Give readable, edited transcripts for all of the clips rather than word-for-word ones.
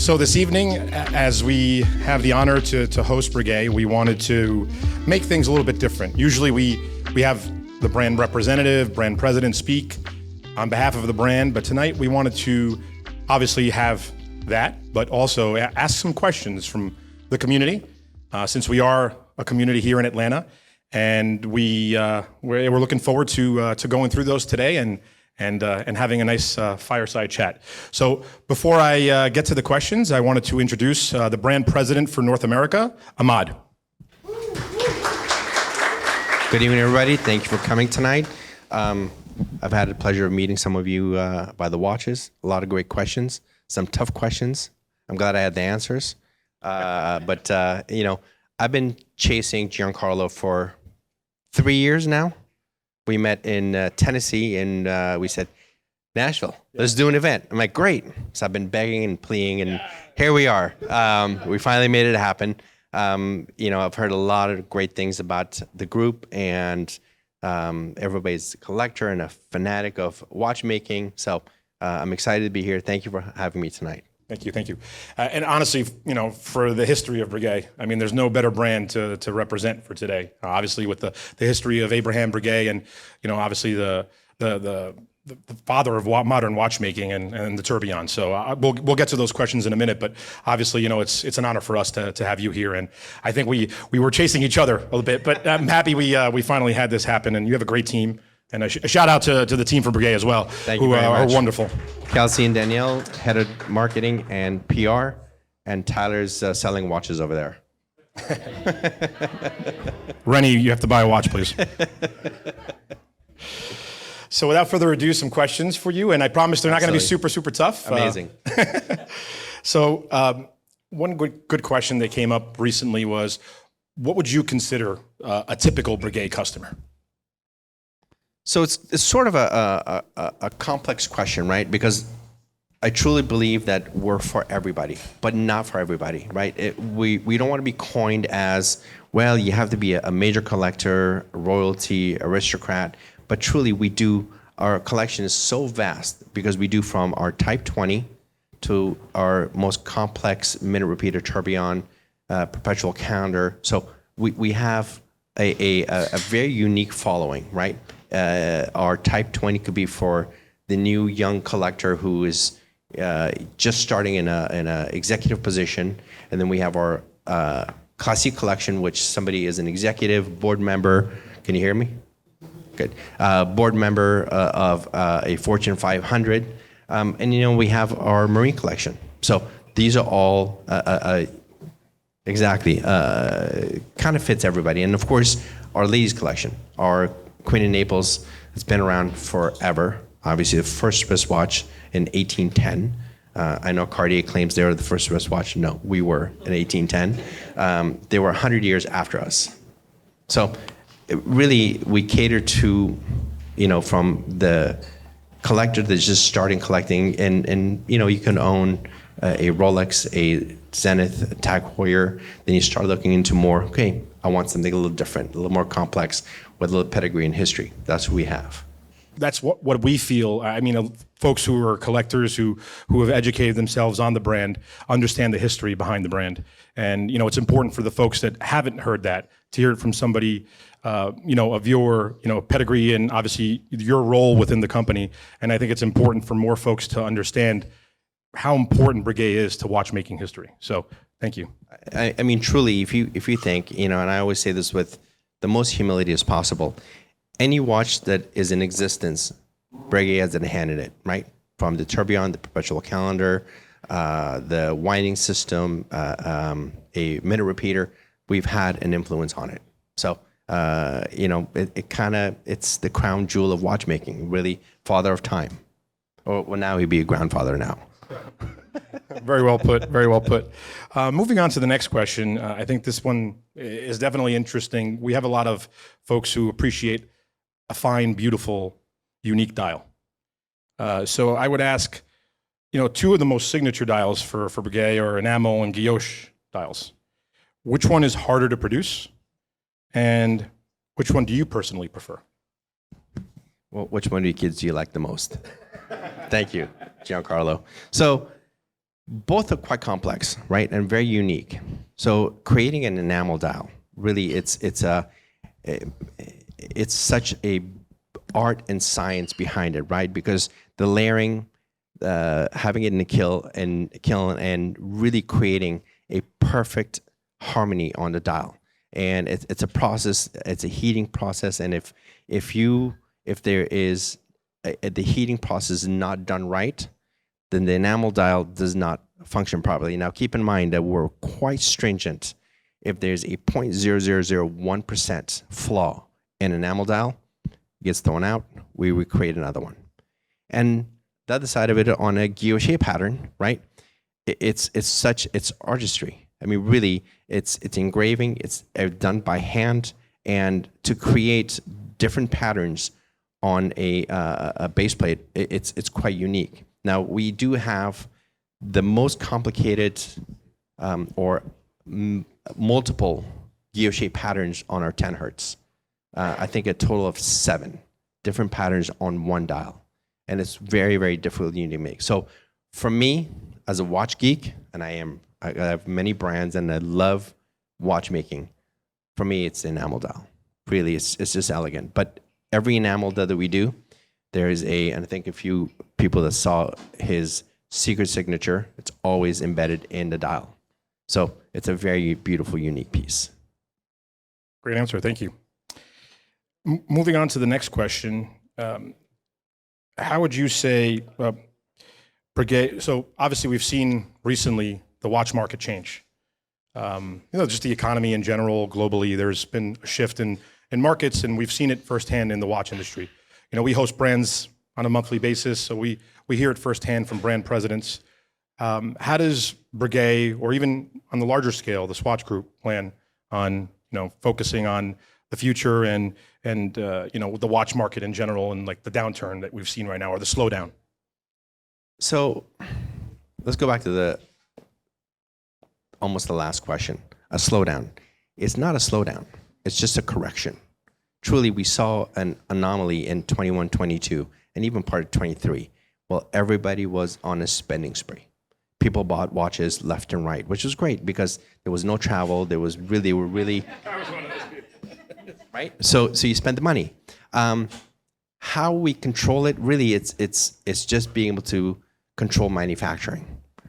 So this evening, as we have the honor to host Breguet, we wanted to make things a little bit different. Usually we have the brand representative, brand president speak on behalf of the brand, but tonight we wanted to obviously have that, but also ask some questions from the community, since we are a community here in Atlanta, and we're looking forward to going through those today and having a nice fireside chat. So before I get to the questions, I wanted to introduce the brand president for North America, Ahmad. Good evening, everybody. Thank you for coming tonight. I've had the pleasure of meeting some of you by the watches. A lot of great questions, some tough questions. I'm glad I had the answers. But I've been chasing Giancarlo for 3 years now. We met in Tennessee, and we said, Nashville, let's do an event. I'm like, great. So I've been begging and pleading, and here we are. We finally made it happen. I've heard a lot of great things about the group, and everybody's a collector and a fanatic of watchmaking. So I'm excited to be here. Thank you for having me tonight. Thank you. And honestly, for the history of Breguet, I mean, there's no better brand to represent for today. Obviously, with the history of Abraham Breguet, and obviously the father of modern watchmaking and the tourbillon. So we'll get to those questions in a minute. But obviously, it's an honor for us to have you here. And I think we were chasing each other a little bit, but I'm happy we finally had this happen. And you have a great team. And a shout out to the team from Breguet as well, who are wonderful. Kelsey and Danielle, head of marketing and PR, and Tyler's selling watches over there. Rennie, you have to buy a watch, please. So without further ado, some questions for you, and I promise they're not going to be super, super tough. Amazing. So one good question that came up recently was, what would you consider a typical Breguet customer? So it's sort of a complex question, right? Because I truly believe that we're for everybody, but not for everybody, right? We don't want to be coined as, well, you have to be a major collector, royalty, aristocrat, but truly our collection is so vast because we do from our Type 20 to our most complex minute repeater tourbillon, perpetual calendar. So we have a very unique following, right? Our Type 20 could be for the new young collector who is just starting in a executive position, and then we have our Classique collection, which somebody is an executive board member. Can you hear me? Good. Board member of a Fortune 500, and we have our marine collection. So these are all exactly kind of fits everybody, and of course our ladies collection, our Reine de Naples has been around forever. Obviously, the first wristwatch in 1810. I know Cartier claims they were the first wristwatch. No, we were in 1810. They were 100 years after us. So really, we cater to, from the collector that's just starting collecting, and you can own a Rolex, a Zenith, a Tag Heuer. Then you start looking into more, okay, I want something a little different, a little more complex, with a little pedigree and history. That's what we have. That's what we feel. I mean, folks who are collectors who have educated themselves on the brand understand the history behind the brand. And, it's important for the folks that haven't heard that to hear it from somebody, of your, pedigree and obviously your role within the company. And I think it's important for more folks to understand how important Breguet is to watchmaking history. So thank you. I mean, truly, if you think, and I always say this with the most humility as possible, any watch that is in existence, Breguet has a hand in it, right? From the tourbillon, the perpetual calendar, the winding system, a minute repeater, we've had an influence on it. So, it's the crown jewel of watchmaking, really father of time. Or well, now he'd be a grandfather now. Very well put. Very well put. Moving on to the next question, I think this one is definitely interesting. We have a lot of folks who appreciate a fine, beautiful, unique dial. So I would ask, two of the most signature dials for Breguet are enamel and guilloche dials. Which one is harder to produce, and which one do you personally prefer? Well, which one of you kids do you like the most? Thank you, Giancarlo. So both are quite complex, right, and very unique. So creating an enamel dial, really, it's such a art and science behind it, right? Because the layering, having it in the kiln, and really creating a perfect harmony on the dial. And it's a process. It's a heating process, and if there is the heating process is not done right, then the enamel dial does not function properly. Now, keep in mind that we're quite stringent. If there's a 0.0001% flaw in enamel dial, it gets thrown out, we recreate another one. And the other side of it, on a guilloche pattern, right? It's artistry. I mean, really, it's engraving. It's done by hand, and to create different patterns on a base plate, it's quite unique. Now, we do have the most complicated or multiple guilloche patterns on our 10 hertz. I think a total of 7 different patterns on one dial. And it's very, very difficult to make. So for me, as a watch geek, and I have many brands and I love watchmaking, for me, it's the enamel dial. Really, it's just elegant. But every enamel that we do, there's and I think a few people that saw his secret signature, it's always embedded in the dial. So it's a very beautiful, unique piece. Great answer. Thank you. Moving on to the next question. How would you say, Breguet, so obviously we've seen recently the watch market change. Just the economy in general, globally, there's been a shift in markets, and we've seen it firsthand in the watch industry. We host brands on a monthly basis, so we hear it firsthand from brand presidents. How does Breguet, or even on the larger scale, the Swatch Group, plan on focusing on the future and the watch market in general, and like the downturn that we've seen right now, or the slowdown? So let's go back to almost the last question. A slowdown. It's not a slowdown. It's just a correction. Truly, we saw an anomaly in 21, 22, and even part of 23. Well, everybody was on a spending spree. People bought watches left and right, which was great because there was no travel. They were really right. So you spent the money. How we control it, really, it's just being able to control manufacturing,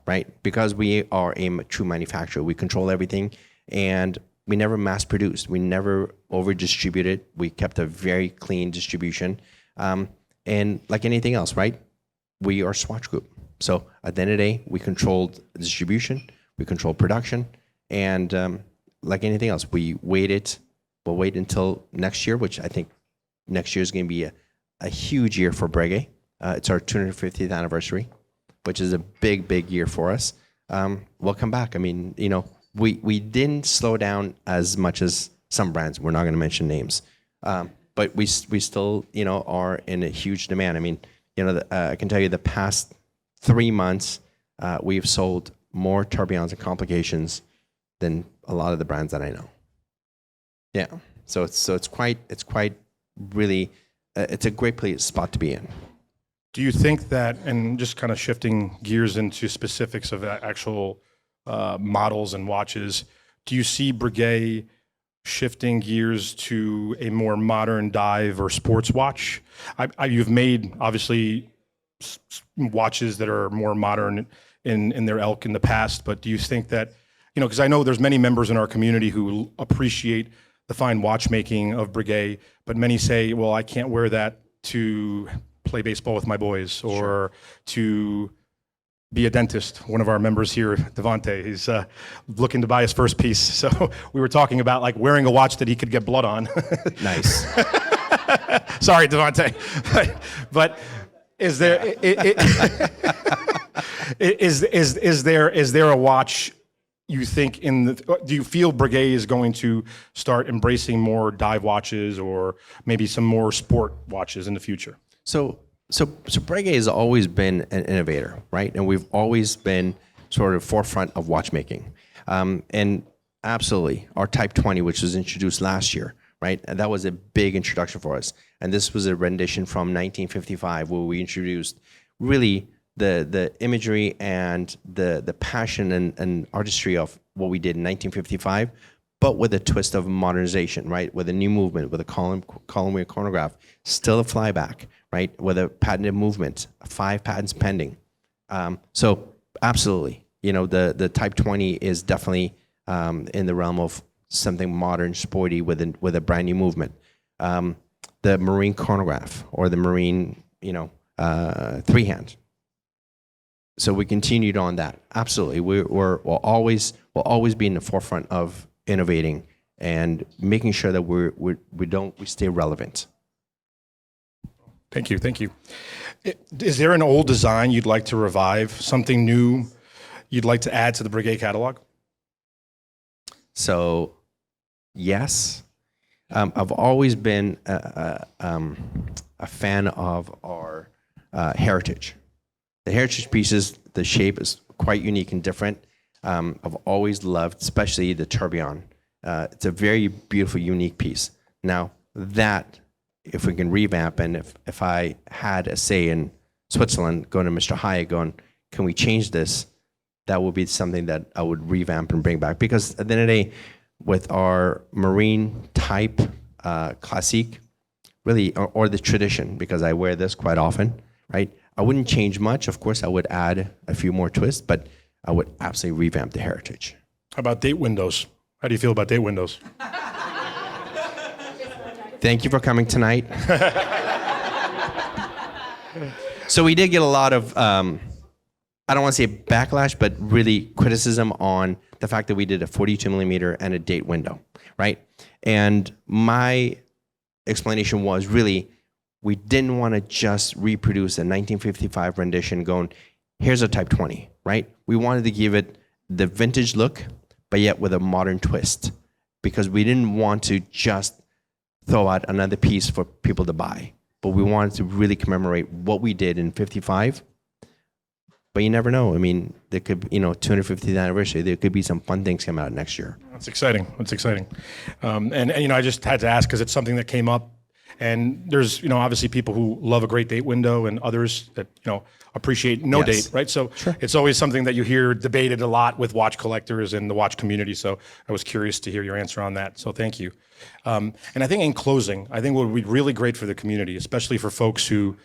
right? Because we are a true manufacturer, we control everything, and we never mass produced. We never over distributed. We kept a very clean distribution. And like anything else, right? We are Swatch Group. So at the end of the day, we controlled distribution, we controlled production, and like anything else, we'll wait until next year, which I think next year is going to be a huge year for Breguet. It's our 250th anniversary, which is a big, big year for us. We'll come back. I mean, we didn't slow down as much as some brands. We're not going to mention names, but we still are in a huge demand. I mean, I can tell you the past 3 months we've sold more tourbillons and complications than a lot of the brands that I know. Yeah, so it's quite really it's a great spot to be in. Do you think that, and just kind of shifting gears into specifics of actual models and watches, do you see Breguet shifting gears to a more modern dive or sports watch? You've made, obviously, watches that are more modern in their ilk in the past, but do you think that, because I know there's many members in our community who appreciate the fine watchmaking of Breguet, but many say, well, I can't wear that to play baseball with my boys, or sure, to be a dentist. One of our members here, Devante, he's looking to buy his first piece. So we were talking about like wearing a watch that he could get blood on. Nice. Sorry, Devante. But is there is there a watch you think do you feel Breguet is going to start embracing more dive watches, or maybe some more sport watches in the future? So Breguet has always been an innovator, right? And we've always been sort of forefront of watchmaking. And absolutely, our Type 20, which was introduced last year, right? And that was a big introduction for us. And this was a rendition from 1955, where we introduced really the imagery and the passion and artistry of what we did in 1955, but with a twist of modernization, right? With a new movement, with a column wheel chronograph, still a flyback, right? With a patented movement, 5 patents pending. So absolutely, the Type 20 is definitely in the realm of something modern, sporty, with a brand new movement. The marine chronograph or the marine, three-hand. So we continued on that. Absolutely, we'll always be in the forefront of innovating and making sure that we stay relevant. Thank you. Is there an old design you'd like to revive? Something new you'd like to add to the Breguet catalog? So, yes, I've always been a fan of our heritage. The heritage pieces, the shape is quite unique and different. I've always loved, especially the tourbillon. It's a very beautiful, unique piece. Now, that, if we can revamp, and if I had a say in Switzerland, going to Mr. Hayek, going, can we change this? That would be something that I would revamp and bring back. Because at the end of the day, with our marine type, Classique, really, or the tradition, because I wear this quite often, right? I wouldn't change much. Of course, I would add a few more twists, but I would absolutely revamp the heritage. How about date windows? How do you feel about date windows? Thank you for coming tonight. So we did get a lot of, I don't want to say backlash, but really criticism on the fact that we did a 42 millimeter and a date window, right? And my explanation was really, we didn't want to just reproduce a 1955 rendition going, here's a Type 20, right? We wanted to give it the vintage look, but yet with a modern twist, because we didn't want to just throw out another piece for people to buy, but we wanted to really commemorate what we did in 55. But you never know. I mean, there could, 250th anniversary, there could be some fun things come out next year. That's exciting. And I just had to ask because it's something that came up. And there's, obviously people who love a great date window and others that, appreciate no Yes. date, right? So Sure. It's always something that you hear debated a lot with watch collectors and the watch community. So I was curious to hear your answer on that. So thank you. And I think in closing, I think what would be really great for the community, especially for folks who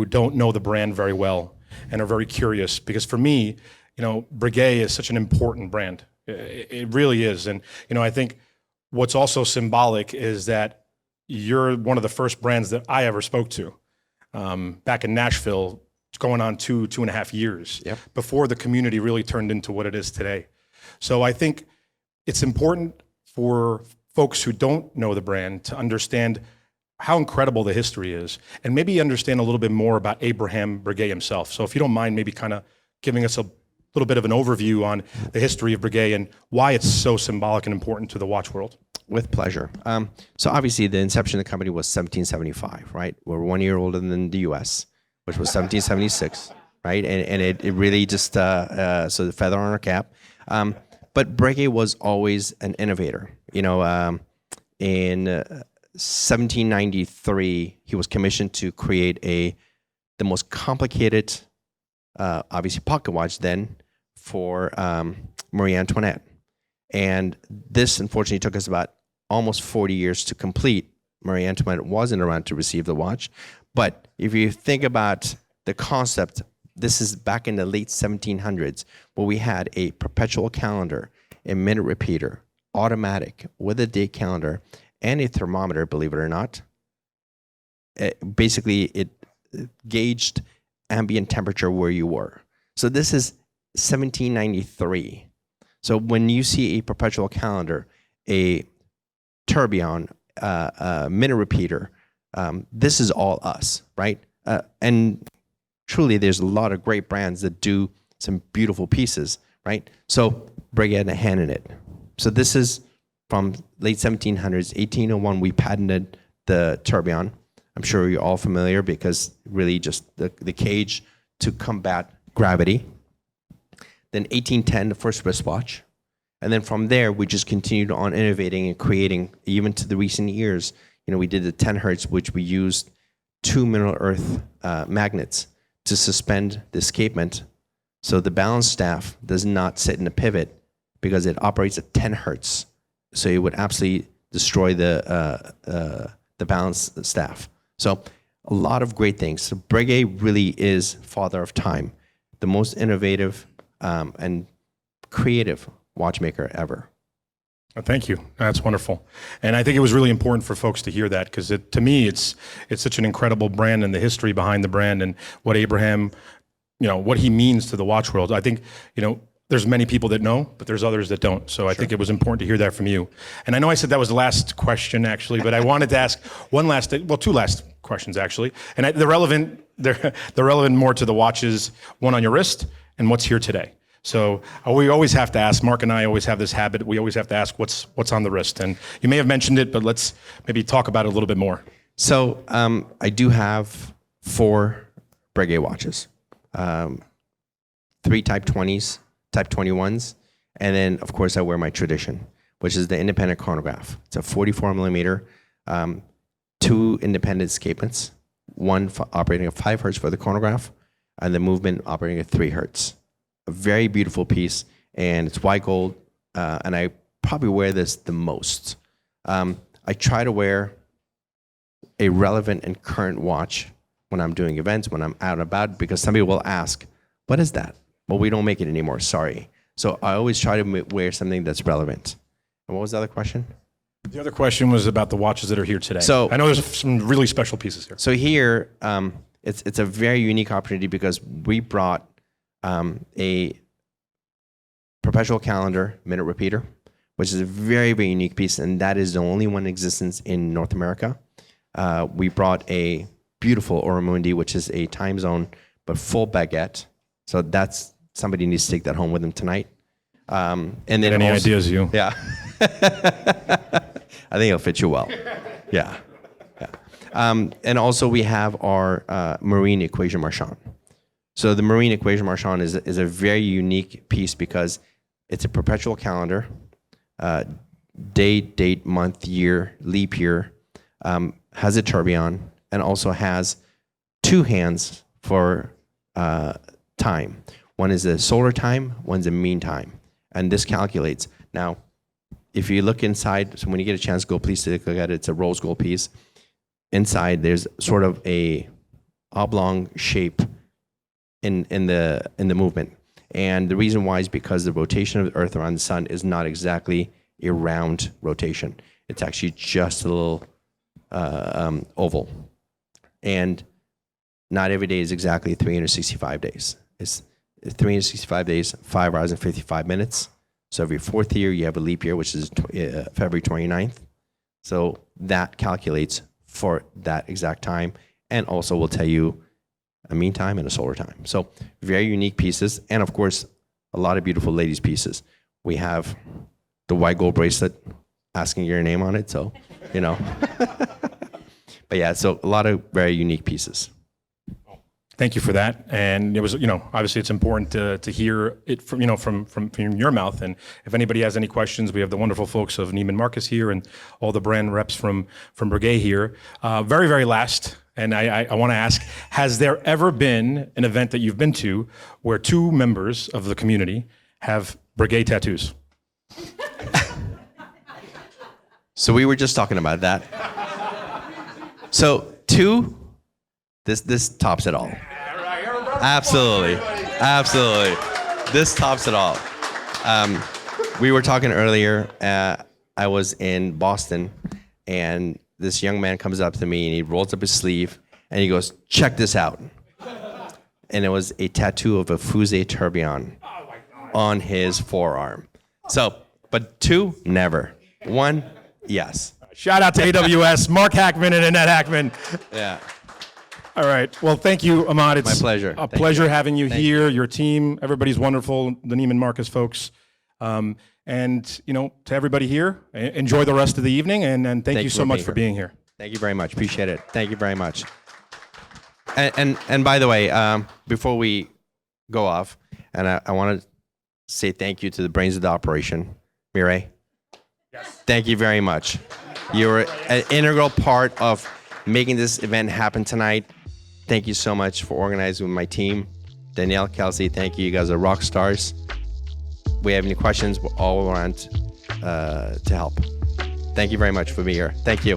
don't know the brand very well and are very curious, because for me, Breguet is such an important brand. It really is. And, I think what's also symbolic is that you're one of the first brands that I ever spoke to back in Nashville. It's going on 2.5 years before the community really turned into what it is today. So I think it's important for folks who don't know the brand to understand how incredible the history is and maybe understand a little bit more about Abraham Breguet himself. So if you don't mind maybe kind of giving us a little bit of an overview on the history of Breguet and why it's so symbolic and important to the watch world. With pleasure. So obviously the inception of the company was 1775, right? We're 1 year older than the US, which was 1776, right? And it really just, so the feather on our cap. But Breguet was always an innovator. In 1793, he was commissioned to create the most complicated, obviously pocket watch then for Marie Antoinette. And this unfortunately took us about almost 40 years to complete. Marie Antoinette wasn't around to receive the watch. But if you think about the concept, this is back in the late 1700s, where we had a perpetual calendar, a minute repeater, automatic, with a date calendar, and a thermometer, believe it or not. Basically, it gauged ambient temperature where you were. So this is 1793. So when you see a perpetual calendar, a tourbillon, a minute repeater, this is all us, right? And truly, there's a lot of great brands that do some beautiful pieces, right? So Breguet had a hand in it. So this is from late 1700s, 1801, we patented the tourbillon. I'm sure you're all familiar because really just the cage to combat gravity. Then 1810, the first wristwatch. And then from there, we just continued on innovating and creating, even to the recent years. We did the 10 hertz, which we used 2 mineral earth magnets to suspend the escapement so the balance staff does not sit in a pivot because it operates at 10 hertz. So it would absolutely destroy the balance staff. So a lot of great things. So Breguet really is father of time, the most innovative and creative watchmaker ever. Thank you. That's wonderful. And I think it was really important for folks to hear that because to me, it's such an incredible brand and the history behind the brand and what Abraham, what he means to the watch world. I think, there's many people that know, but there's others that don't. So I think it was important to hear that from you. And I know I said that was the last question actually, but I wanted to ask two last questions actually. And they're relevant more to the watches, one on your wrist and what's here today. So we always have to ask, Mark and I always have this habit, we always have to ask what's on the wrist. And you may have mentioned it, but let's maybe talk about it a little bit more. So I do have 4 Breguet watches, 3 Type 20s, Type 21s, and then of course I wear my Tradition, which is the independent chronograph. It's a 44 millimeter, 2 independent escapements, one operating at 5 hertz for the chronograph, and the movement operating at 3 hertz. A very beautiful piece, and it's white gold, and I probably wear this the most. I try to wear a relevant and current watch when I'm doing events, when I'm out and about, because somebody will ask, what is that? Well, we don't make it anymore, sorry. So I always try to wear something that's relevant. And what was the other question? The other question was about the watches that are here today. So I know there's some really special pieces here. So here, it's a very unique opportunity because we brought a perpetual calendar minute repeater, which is a very, very unique piece, and that is the only one in existence in North America. We brought a beautiful Oramundi, which is a time zone, but full baguette. So that's, somebody needs to take that home with them tonight. And then any ideas, you? Yeah. I think it'll fit you well. Yeah. And also we have our marine equation marchand. So the marine equation marchand is a very unique piece because it's a perpetual calendar, date, month, year, leap year, has a tourbillon, and also has 2 hands for time. One is the solar time, one's the mean time. And this calculates. Now, if you look inside, so when you get a chance, please take a look at it. It's a rose gold piece. Inside, there's sort of a oblong shape in the movement. And the reason why is because the rotation of the Earth around the sun is not exactly a round rotation. It's actually just a little oval. And not every day is exactly 365 days. It's 365 days, 5 hours and 55 minutes. So every 4th year, you have a leap year, which is February 29th. So that calculates for that exact time. And also will tell you a mean time and a solar time. So very unique pieces. And of course, a lot of beautiful ladies pieces. We have the white gold bracelet asking your name on it. So, but yeah, so a lot of very unique pieces. Thank you for that. And it was, obviously it's important to hear it from your mouth. And if anybody has any questions, we have the wonderful folks of Neiman Marcus here and all the brand reps from Breguet here. Very, very last, and I want to ask, has there ever been an event that you've been to where 2 members of the community have Breguet tattoos? So we were just talking about that. So 2, this tops it all. Absolutely. This tops it all. We were talking earlier. I was in Boston, and this young man comes up to me, and he rolls up his sleeve, and he goes, "Check this out." And it was a tattoo of a Fusée tourbillon on his forearm. So, but 2, never. 1, yes. Shout out to AWS, Mark Hackman and Annette Hackman. Yeah. All right. Well, thank you, Ahmad. It's my pleasure. A pleasure having you here. Your team, everybody's wonderful. The Neiman Marcus folks, and to everybody here, enjoy the rest of the evening. And thank you so much for being here. Thank you very much. Appreciate it. Thank you very much. And by the way, before we go off, and I want to say thank you to the brains of the operation, Mireille. Yes. Thank you very much. You were an integral part of making this event happen tonight. thank you so much for organizing with my team. Danielle, Kelsey, thank you. You guys are rock stars. We have any questions, we're all around to help. Thank you very much for being here. Thank you.